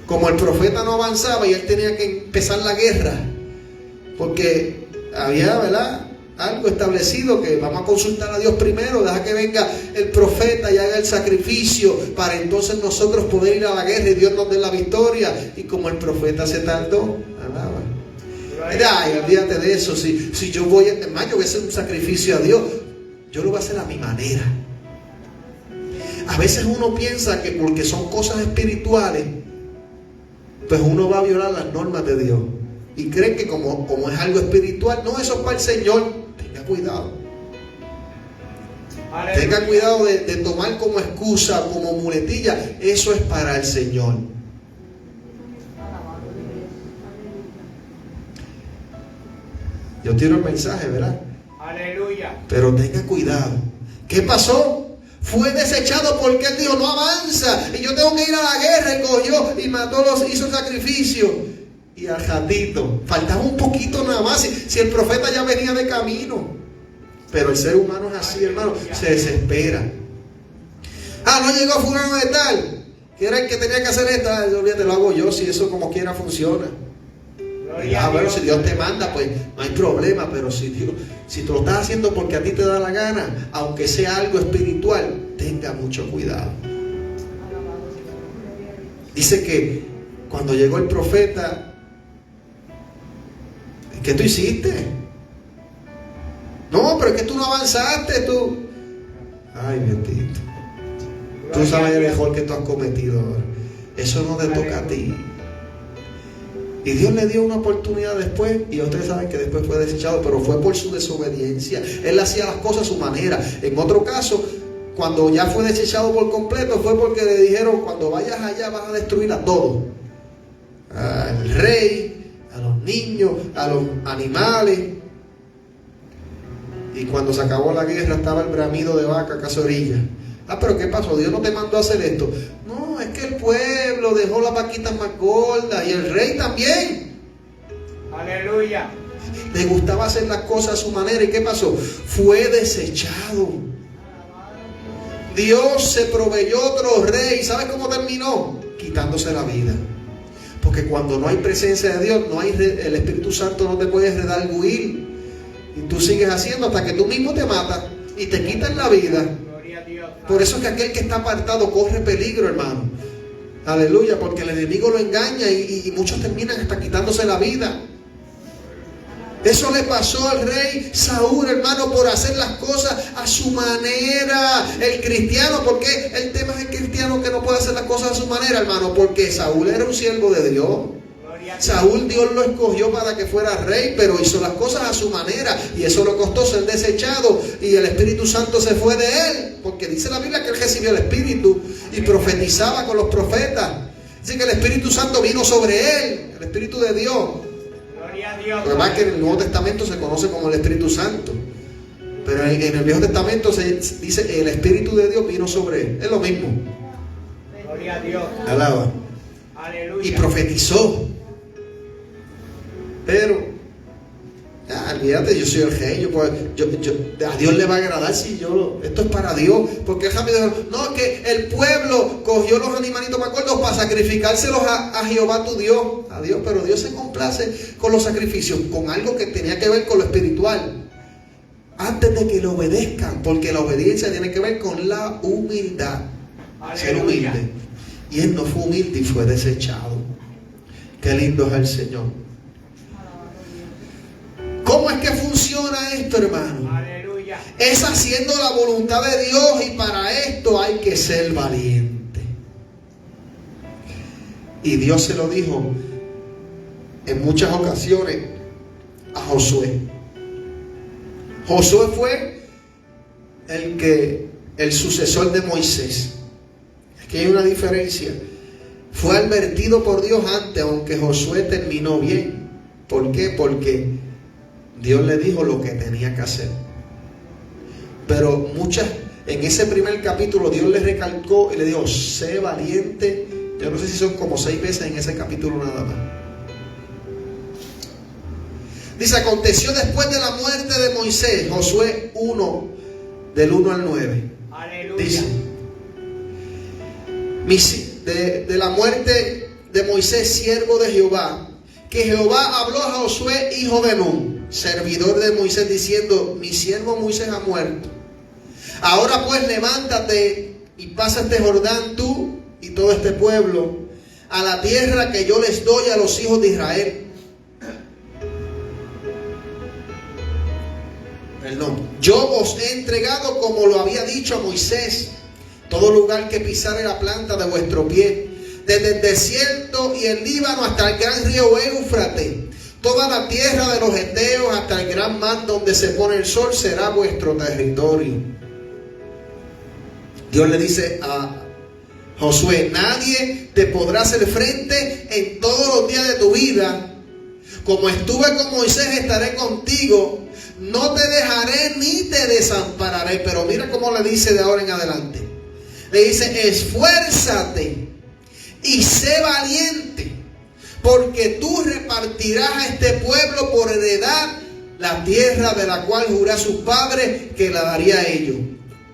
Como el profeta no avanzaba y él tenía que empezar la guerra, porque había, ¿verdad?, algo establecido que vamos a consultar a Dios primero, deja que venga el profeta y haga el sacrificio para entonces nosotros poder ir a la guerra y Dios nos dé la victoria. Y como el profeta se tardó, alaba. Ay, olvídate de eso. Si yo voy a hacer un sacrificio a Dios, yo lo voy a hacer a mi manera. A veces uno piensa que porque son cosas espirituales, pues uno va a violar las normas de Dios. Y creen que como es algo espiritual, no, eso es para el Señor. Tenga cuidado. Aleluya. Tenga cuidado de tomar como excusa, como muletilla. Eso es para el Señor. Yo tiro el mensaje, ¿verdad? Aleluya. Pero tenga cuidado. ¿Qué pasó? Fue desechado porque él dijo, no avanza. Y yo tengo que ir a la guerra. Y cogió y mató, hizo el sacrificio. Y al ratito, faltaba un poquito nada más. Si el profeta ya venía de camino. Pero el ser humano es así, hermano. Se desespera. Ah, no llegó fulano de tal, que era el que tenía que hacer esto. Olvídate, lo hago yo, si eso como quiera funciona. Gloria a Bueno, Dios. si Dios te manda, pues no hay problema. Pero si tú lo estás haciendo porque a ti te da la gana, aunque sea algo espiritual, tenga mucho cuidado. Dice que cuando llegó el profeta, ¿qué tú hiciste? No, pero es que tú no avanzaste, tú. Ay, bendito. Tú sabes el mejor que tú has cometido ahora. Eso no te toca a ti. Y Dios le dio una oportunidad después, y ustedes saben que después fue desechado, pero fue por su desobediencia. Él hacía las cosas a su manera. En otro caso, cuando ya fue desechado por completo, fue porque le dijeron, cuando vayas allá vas a destruir a todos. Al rey, a los niños, a los animales. Y cuando se acabó la guerra estaba el bramido de vaca casi a orilla. Ah, pero ¿qué pasó? Dios no te mandó a hacer esto. No, es que el pueblo dejó las vaquitas más gordas y el rey también. Aleluya. Le gustaba hacer las cosas a su manera. ¿Y qué pasó? Fue desechado. Dios se proveyó otro rey. ¿Sabes cómo terminó? Quitándose la vida. Porque cuando no hay presencia de Dios, el Espíritu Santo no te puede redarguir. Y tú sigues haciendo hasta que tú mismo te matas y te quitan la vida. Gloria a Dios. Por eso es que aquel que está apartado corre peligro, hermano. Aleluya, porque el enemigo lo engaña y muchos terminan hasta quitándose la vida. Eso le pasó al rey Saúl, hermano, por hacer las cosas a su manera. El cristiano, ¿por qué el tema es el cristiano que no puede hacer las cosas a su manera, hermano? Porque Saúl era un siervo de Dios. Gloria a Dios. Saúl, Dios lo escogió para que fuera rey, pero hizo las cosas a su manera y eso le costó ser desechado y el Espíritu Santo se fue de él, porque dice la Biblia que él recibió el Espíritu y profetizaba con los profetas. Dice que el Espíritu Santo vino sobre él, el Espíritu de Dios. Gloria a Dios. Lo que pasa es que en el Nuevo Testamento se conoce como el Espíritu Santo, Pero en el Viejo Testamento se dice el Espíritu de Dios vino sobre él. Es lo mismo. Gloria a Dios. Alaba. Aleluya. Y profetizó. Pero, olvídate, yo soy el rey. A Dios le va a agradar si esto es para Dios. Porque no, que el pueblo cogió los animalitos más gordos para sacrificárselos a Jehová tu Dios. A Dios, pero Dios se complace con los sacrificios, con algo que tenía que ver con lo espiritual. Antes de que le obedezcan, porque la obediencia tiene que ver con la humildad. Aleluya. Ser humilde. Y él no fue humilde y fue desechado. Qué lindo es el Señor. ¿Cómo es que funciona esto, hermano? Aleluya. Es haciendo la voluntad de Dios, y para esto hay que ser valiente. Y Dios se lo dijo en muchas ocasiones a Josué. Josué fue el sucesor de Moisés. Aquí hay una diferencia. Fue advertido por Dios antes, aunque Josué terminó bien. ¿Por qué? Porque Dios le dijo lo que tenía que hacer. Pero en ese primer capítulo Dios le recalcó y le dijo, sé valiente. Yo no sé si son como 6 veces en ese capítulo nada más. Dice, aconteció después de la muerte de Moisés, Josué 1, del 1 al 9. Aleluya. Dice, de la muerte de Moisés, siervo de Jehová, que Jehová habló a Josué, hijo de Nun, servidor de Moisés, diciendo, mi siervo Moisés ha muerto. Ahora pues levántate y pasa este Jordán tú y todo este pueblo a la tierra que yo les doy a los hijos de Israel. Perdón. Yo os he entregado como lo había dicho a Moisés, todo lugar que pisare la planta de vuestro pie, desde el desierto y el Líbano hasta el gran río Éufrates, toda la tierra de los Eteos hasta el gran mar donde se pone el sol será vuestro territorio. Dios le dice a Josué, nadie te podrá hacer frente en todos los días de tu vida. Como estuve con Moisés, estaré contigo. No te dejaré ni te desampararé. Pero mira cómo le dice de ahora en adelante. Le dice, esfuérzate y sé valiente, porque tú repartirás a este pueblo por heredad la tierra de la cual juré a sus padres que la daría a ellos.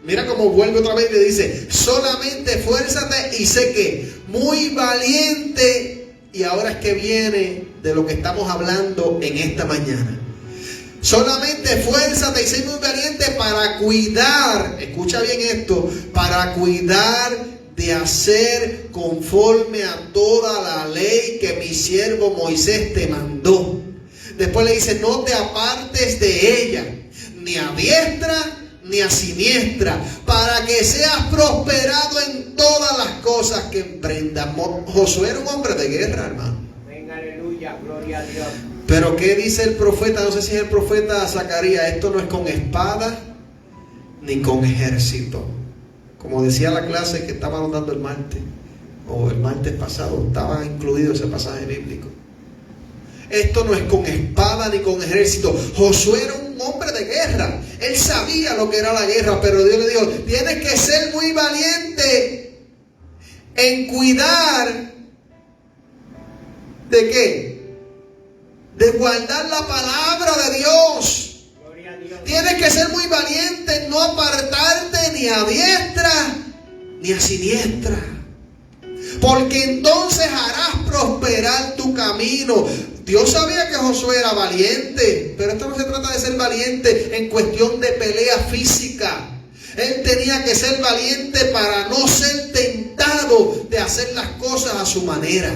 Mira cómo vuelve otra vez y le dice, solamente esfuérzate y sé que muy valiente. Y ahora es que viene de lo que estamos hablando en esta mañana. Solamente esfuérzate y sé muy valiente para cuidar, escucha bien esto, para cuidar de hacer conforme a toda la ley que mi siervo Moisés te mandó. Después le dice, no te apartes de ella, ni a diestra ni a siniestra, para que seas prosperado en todas las cosas que emprendas. Josué era un hombre de guerra, hermano. Venga, aleluya, gloria a Dios. Pero ¿qué dice el profeta? No sé si es el profeta Zacarías. Esto no es con espada ni con ejército. Como decía la clase que estaban dando el martes, o el martes pasado, estaba incluido ese pasaje bíblico. Esto no es con espada ni con ejército. Josué era un hombre de guerra. Él sabía lo que era la guerra, pero Dios le dijo, tienes que ser muy valiente en cuidar ¿de qué? De guardar la palabra de Dios. Gloria a Dios. Tienes que ser muy valiente en no apartarte ni a diestra ni a siniestra, porque entonces harás prosperar tu camino. Dios sabía que Josué era valiente, pero esto no se trata de ser valiente en cuestión de pelea física. Él tenía que ser valiente para no ser tentado de hacer las cosas a su manera.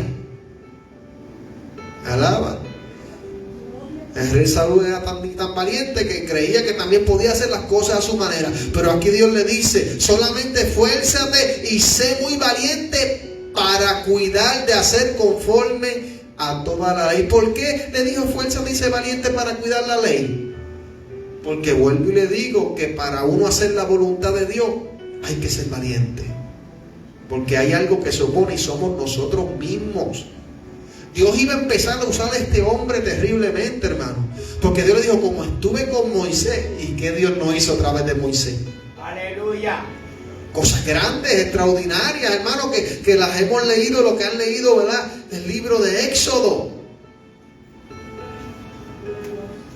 Alaba. El rey Saúl era tan valiente que creía que también podía hacer las cosas a su manera. Pero aquí Dios le dice, solamente esfuérzate y sé muy valiente para cuidar de hacer conforme a toda la ley. ¿Por qué le dijo esfuérzate y sé valiente para cuidar la ley? Porque vuelvo y le digo que para uno hacer la voluntad de Dios hay que ser valiente. Porque hay algo que se opone y somos nosotros mismos. Dios iba a empezar a usar a este hombre terriblemente, hermano. Porque Dios le dijo, como estuve con Moisés. ¿Y qué Dios no hizo a través de Moisés? Aleluya. Cosas grandes, extraordinarias, hermano, que las hemos leído, lo que han leído, ¿verdad? El libro de Éxodo.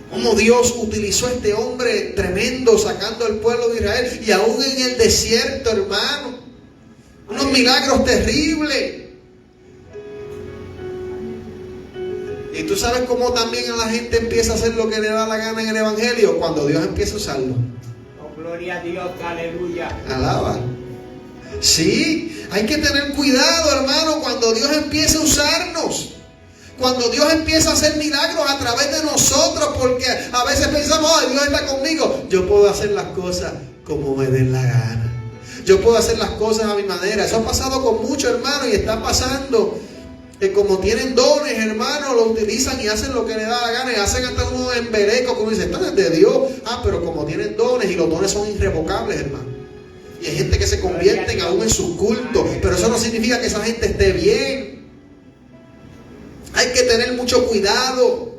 Cómo Dios utilizó a este hombre tremendo sacando al pueblo de Israel. Y aún en el desierto, hermano. Unos milagros terribles. Y tú sabes cómo también a la gente empieza a hacer lo que le da la gana en el Evangelio. Cuando Dios empieza a usarlo. Oh, gloria a Dios, aleluya. Alaba. Sí, hay que tener cuidado, hermano, cuando Dios empieza a usarnos. Cuando Dios empieza a hacer milagros a través de nosotros, porque a veces pensamos, oh, Dios está conmigo. Yo puedo hacer las cosas como me den la gana. Yo puedo hacer las cosas a mi manera. Eso ha pasado con muchos, hermanos, y está pasando. Que como tienen dones, hermanos, lo utilizan y hacen lo que les da la gana. Y hacen hasta unos embelecos, como dicen, esto es de Dios. Ah, pero como tienen dones, y los dones son irrevocables, hermano. Y hay gente que se convierten aún en sus cultos. Pero eso no significa que esa gente esté bien. Hay que tener mucho cuidado.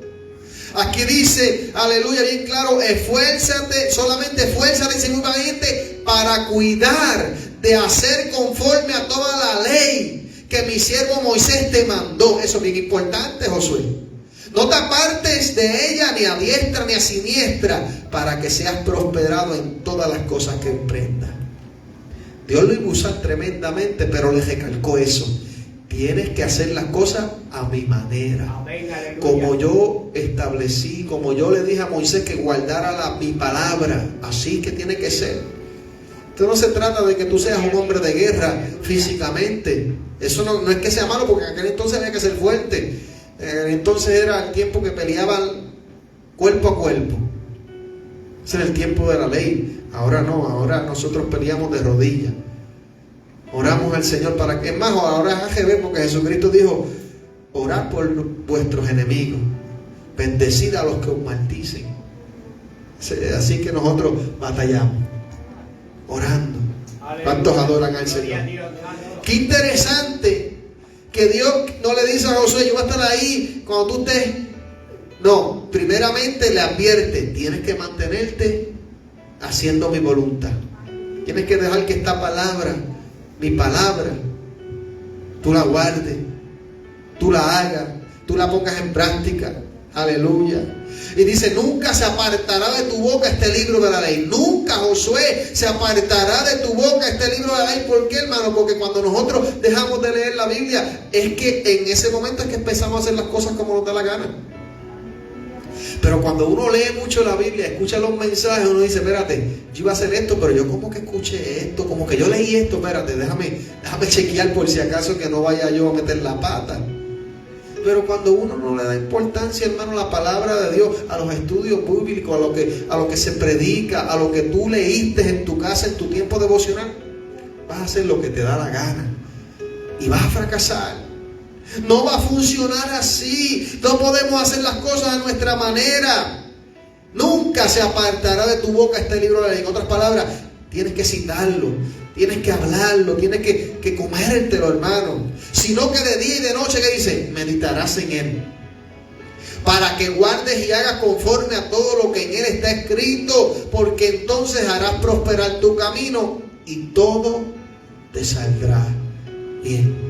Aquí dice, aleluya, bien claro, esfuérzate, solamente esfuérzate, dice muy valiente, para cuidar de hacer conforme a toda la ley que mi siervo Moisés te mandó. Eso es bien importante, Josué. No te apartes de ella ni a diestra ni a siniestra, para que seas prosperado en todas las cosas que emprendas. Dios lo iba a usar tremendamente, pero le recalcó eso. Tienes que hacer las cosas a mi manera. Amén, aleluya. Como yo establecí, como yo le dije a Moisés que guardara mi palabra. Así que tiene que ser. Esto no se trata de que tú seas un hombre de guerra físicamente. Eso no es que sea malo, porque en aquel entonces había que ser fuerte. Entonces era el tiempo que peleaban cuerpo a cuerpo. Ese era el tiempo de la ley. Ahora no, ahora nosotros peleamos de rodillas. Oramos al Señor para que, es más, ahora es AGB, porque Jesucristo dijo, orad por vuestros enemigos, bendecid a los que os maldicen. Así que nosotros batallamos, orando. ¿Cuántos adoran al Señor? Qué interesante que Dios no le dice a Josué, yo voy a estar ahí cuando tú estés. No, primeramente le advierte, tienes que mantenerte haciendo mi voluntad. Tienes que dejar que esta palabra, mi palabra, tú la guardes, tú la hagas, tú la pongas en práctica. Aleluya. Y dice, nunca se apartará de tu boca este libro de la ley. Nunca, Josué, se apartará de tu boca este libro de la ley. ¿Por qué, hermano? Porque cuando nosotros dejamos de leer la Biblia, es que en ese momento es que empezamos a hacer las cosas como nos da la gana. Pero cuando uno lee mucho la Biblia, escucha los mensajes, uno dice, espérate, yo iba a hacer esto, pero yo como que escuché esto, como que yo leí esto, espérate, déjame chequear por si acaso que no vaya yo a meter la pata. Pero cuando uno no le da importancia, hermano, a la palabra de Dios, a los estudios bíblicos, a lo que se predica, a lo que tú leíste en tu casa, en tu tiempo devocional, vas a hacer lo que te da la gana y vas a fracasar. No va a funcionar así. No podemos hacer las cosas a nuestra manera. Nunca se apartará de tu boca este libro de la ley. En otras palabras, tienes que citarlo, tienes que hablarlo, tienes que comértelo, hermano. Sino que de día y de noche, ¿qué dice? Meditarás en él, para que guardes y hagas conforme a todo lo que en él está escrito, porque entonces harás prosperar tu camino y todo te saldrá bien.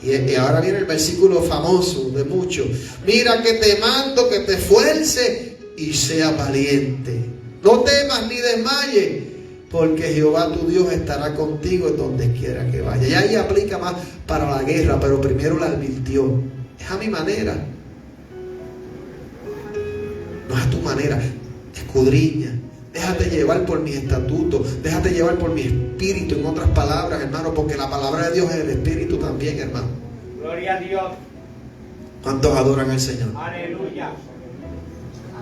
Y ahora viene el versículo famoso de muchos. Mira que te mando que te esfuerces y seas valiente. No temas ni desmayes, porque Jehová tu Dios estará contigo en donde quiera que vaya. Y ahí aplica más para la guerra, pero primero la advirtió. Es a mi manera. No es a tu manera. Escudriña. Déjate llevar por mis estatutos. Déjate llevar por mi espíritu. En otras palabras, hermano, porque la palabra de Dios es el espíritu también, hermano. Gloria a Dios. ¿Cuántos adoran al Señor? Aleluya.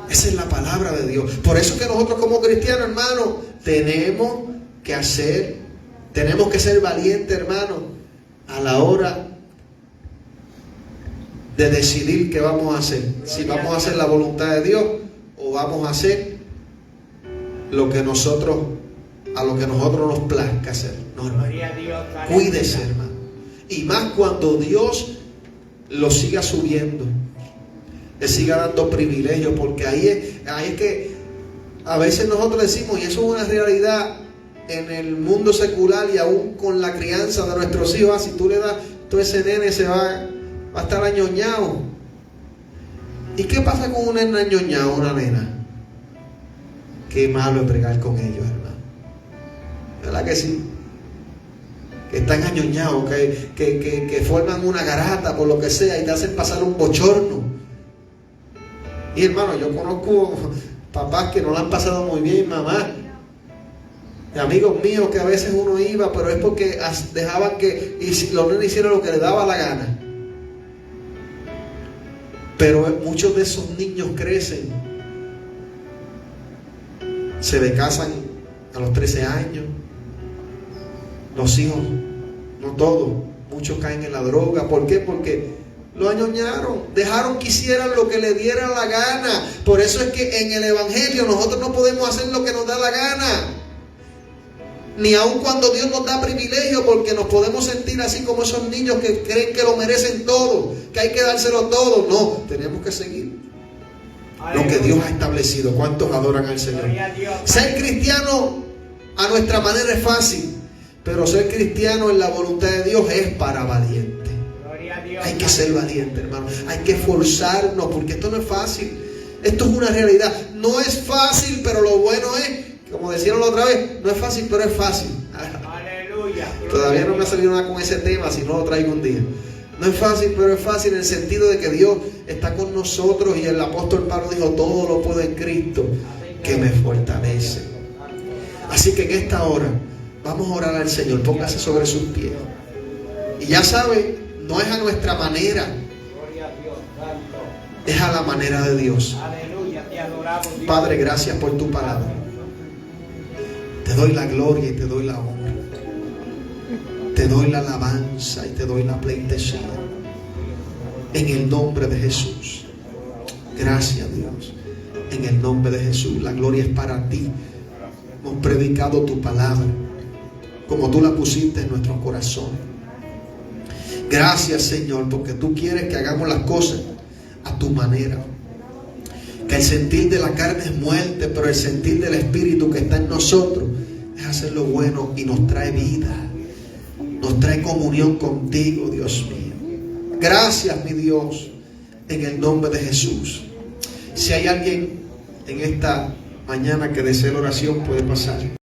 Esa es la palabra de Dios. Por eso que nosotros como cristianos, hermano, tenemos que ser valientes, hermano, a la hora de decidir qué vamos a hacer. Si vamos a hacer la voluntad de Dios o vamos a hacer a lo que nosotros nos plazca hacer. No, hermano. Cuídese, hermano. Y más cuando Dios lo siga subiendo, le siga dando privilegios, porque ahí es que a veces nosotros decimos, y eso es una realidad en el mundo secular y aún con la crianza de nuestros hijos, si tú le das todo ese nene se va a estar añoñado. ¿Y qué pasa con un nene añoñado, una nena? Qué malo es bregar con ellos, hermano. ¿Verdad que sí? Que están añoñados, que forman una garata por lo que sea y te hacen pasar un bochorno. Y hermano, yo conozco papás que no la han pasado muy bien, mamá, y amigos míos que a veces uno iba, pero es porque dejaban que los nenes hicieran lo que les daba la gana. Pero muchos de esos niños crecen, se casan a los 13 años. Los hijos, no todos, muchos caen en la droga. ¿Por qué? Porque lo añoñaron, dejaron que hicieran lo que le diera la gana. Por eso es que en el Evangelio nosotros no podemos hacer lo que nos da la gana, ni aun cuando Dios nos da privilegio, porque nos podemos sentir así como esos niños que creen que lo merecen todo, que hay que dárselo todo. No, tenemos que seguir lo que Dios ha establecido. ¿Cuántos adoran al Señor? Ser cristiano a nuestra manera es fácil, pero ser cristiano en la voluntad de Dios es para valientes. Hay que ser valiente, hermano. Hay que esforzarnos, porque esto no es fácil. Esto es una realidad. No es fácil, pero lo bueno es, como decían la otra vez, no es fácil, pero es fácil. Aleluya. Todavía no me ha salido nada con ese tema, si no lo traigo un día. No es fácil, pero es fácil en el sentido de que Dios está con nosotros, y el apóstol Pablo dijo, todo lo puedo en Cristo que me fortalece. Así que en esta hora vamos a orar al Señor. Póngase sobre sus pies. Y ya sabe, no es a nuestra manera, es a la manera de Dios. Aleluya, te adoramos, Dios. Padre, gracias por tu palabra. Te doy la gloria y te doy la honra. Te doy la alabanza y te doy la pleitesía. En el nombre de Jesús. Gracias, Dios. En el nombre de Jesús. La gloria es para ti. Hemos predicado tu palabra como tú la pusiste en nuestros corazones. Gracias, Señor, porque tú quieres que hagamos las cosas a tu manera. Que el sentir de la carne es muerte, pero el sentir del Espíritu que está en nosotros es hacer lo bueno y nos trae vida. Nos trae comunión contigo, Dios mío. Gracias, mi Dios, en el nombre de Jesús. Si hay alguien en esta mañana que desee la oración, puede pasar.